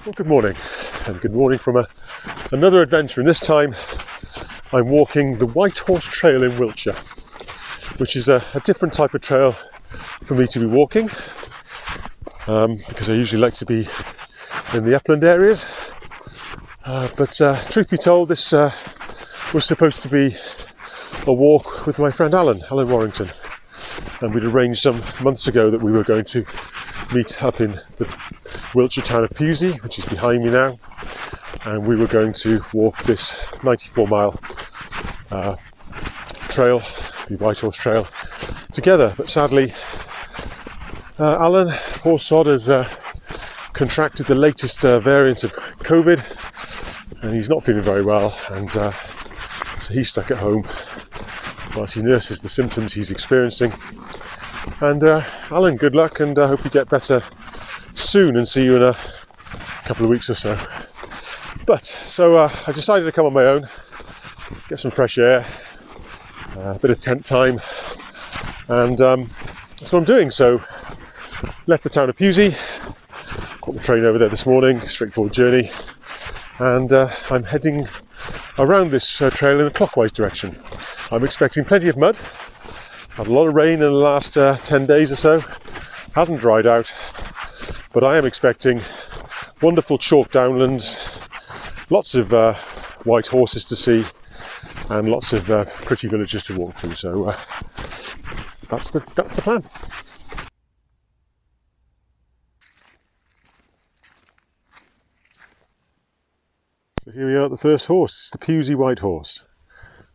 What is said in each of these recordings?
Well, good morning, and good morning from another adventure, and this time I'm walking the White Horse Trail in Wiltshire, which is a different type of trail for me to be walking, because I usually like to be in the upland areas, but truth be told, this was supposed to be a walk with my friend Alan Warrington, and we'd arranged some months ago that we were going to meet up in the Wiltshire town of Pewsey, which is behind me now, and we were going to walk this 94-mile trail, the White Horse Trail, together. But sadly, Alan, poor sod, has contracted the latest variant of COVID, and he's not feeling very well, and so he's stuck at home whilst he nurses the symptoms he's experiencing. And Alan, good luck, and I hope you get better soon and see you in a couple of weeks or so. But so I decided to come on my own, get some fresh air, a bit of tent time, and that's what I'm doing. So left the town of Pewsey, caught the train over there this morning, straightforward journey, and I'm heading around this trail in a clockwise direction. I'm expecting plenty of mud. Had a lot of rain in the last 10 days or so, hasn't dried out, but I am expecting wonderful chalk downlands, lots of white horses to see, and lots of pretty villages to walk through. So that's the plan. So here we are at the first horse. It's the Pewsey White Horse,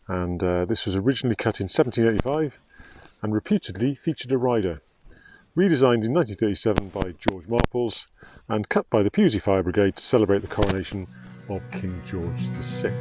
and this was originally cut in 1785 and reputedly featured a rider. Redesigned in 1937 by George Marples and cut by the Pewsey Fire Brigade to celebrate the coronation of King George VI.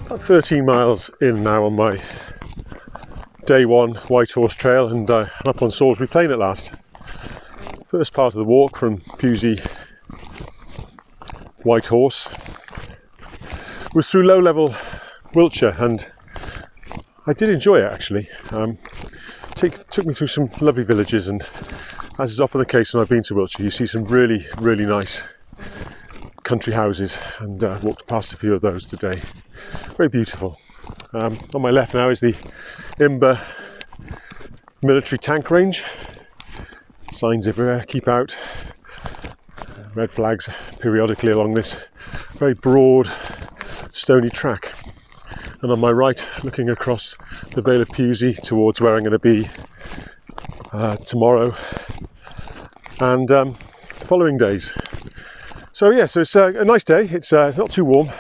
About 13 miles in now on my day one White Horse Trail, and I'm up on Salisbury Plain at last. First part of the walk from Pewsey White Horse was through low-level Wiltshire, and I did enjoy it actually. Took me through some lovely villages, and as is often the case when I've been to Wiltshire, you see some really, really nice country houses, and walked past a few of those today. Very beautiful. On my left now is the Imber military tank range. Signs everywhere, keep out. Red flags periodically along this very broad stony track. And on my right, looking across the Vale of Pewsey towards where I'm going to be tomorrow and the following days. So yeah, so it's a nice day. It's not too warm,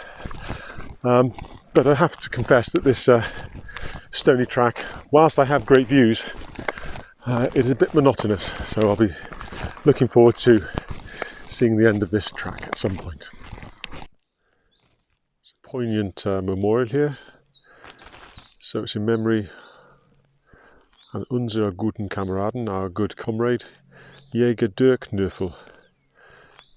but I have to confess that this stony track, whilst I have great views, it is a bit monotonous. So I'll be looking forward to seeing the end of this track at some point. It's a poignant memorial here. So it's in memory an unserer guten Kameraden, our good comrade, Jäger Dirk Nöffel,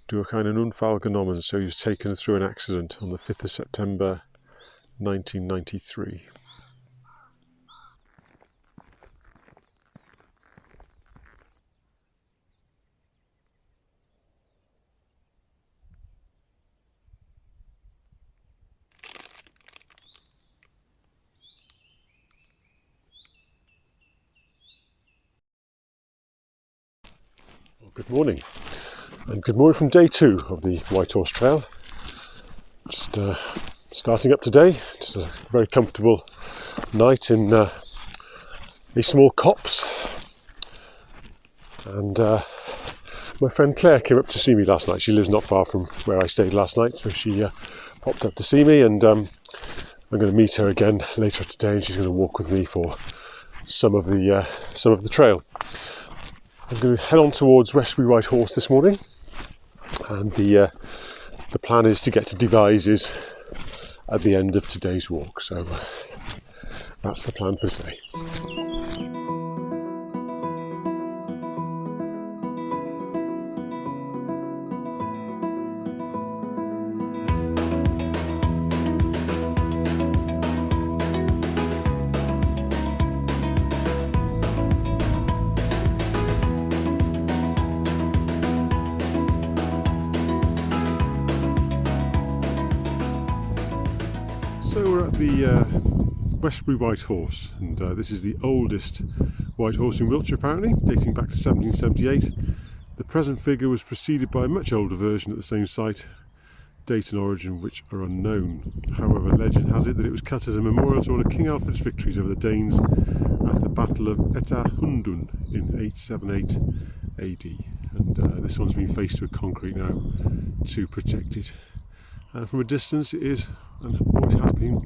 durch einen Unfall genommen, so he was taken through an accident on the 5th of September 1993. Well, good morning, and good morning from day 2 of the White Horse Trail. Just starting up today, just a very comfortable night in a small copse, and my friend Claire came up to see me last night. She lives not far from where I stayed last night, so she popped up to see me, and I'm going to meet her again later today, and she's going to walk with me for some of the trail. I'm going to head on towards Westbury White Horse this morning, and the plan is to get to Devizes at the end of today's walk. So that's the plan for today. So we're at the Westbury White Horse, and this is the oldest white horse in Wiltshire, apparently, dating back to 1778. The present figure was preceded by a much older version at the same site, date and origin of which are unknown. However, legend has it that it was cut as a memorial to honour King Alfred's victories over the Danes at the Battle of Etahundun in 878 AD. And this one's been faced with concrete now to protect it. From a distance it is, and always has been,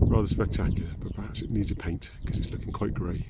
rather spectacular, but perhaps it needs a paint because it's looking quite grey.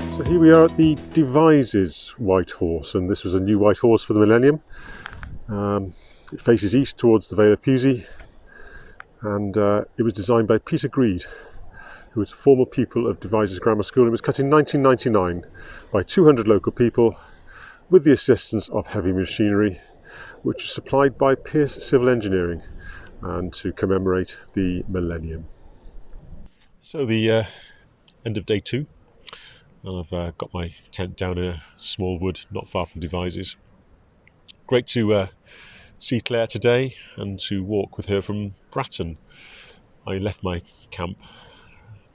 So here we are at the Devizes White Horse, and this was a new white horse for the millennium. It faces east towards the Vale of Pewsey, and it was designed by Peter Greed, who was a former pupil of Devizes Grammar School. It was cut in 1999 by 200 local people with the assistance of heavy machinery, which was supplied by Pierce Civil Engineering, and to commemorate the millennium. So the end of day 2. And I've got my tent down in a small wood not far from Devizes. Great to see Claire today and to walk with her from Bratton. I left my camp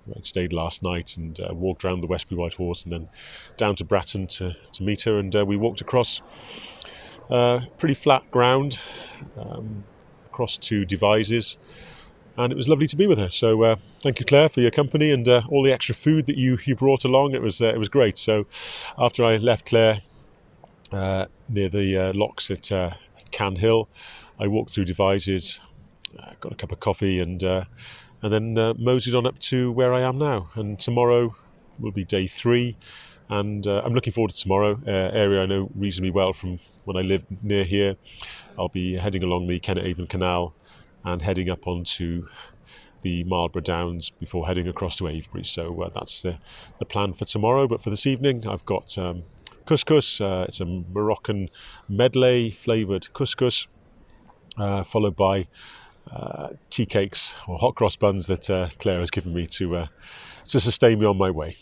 where I stayed last night and walked around the Westbury White Horse and then down to Bratton to meet her, and we walked across pretty flat ground across to Devizes. And it was lovely to be with her. So thank you, Claire, for your company and all the extra food that you brought along. It was great. So after I left Claire near the locks at Can Hill, I walked through Devizes, got a cup of coffee, and then moseyed on up to where I am now. And tomorrow will be day 3, and I'm looking forward to tomorrow. Area I know reasonably well from when I lived near here. I'll be heading along the Canal and heading up onto the Marlborough Downs before heading across to Avebury. So that's the plan for tomorrow. But for this evening, I've got couscous. It's a Moroccan medley flavoured couscous, followed by tea cakes or hot cross buns that Claire has given me to sustain me on my way.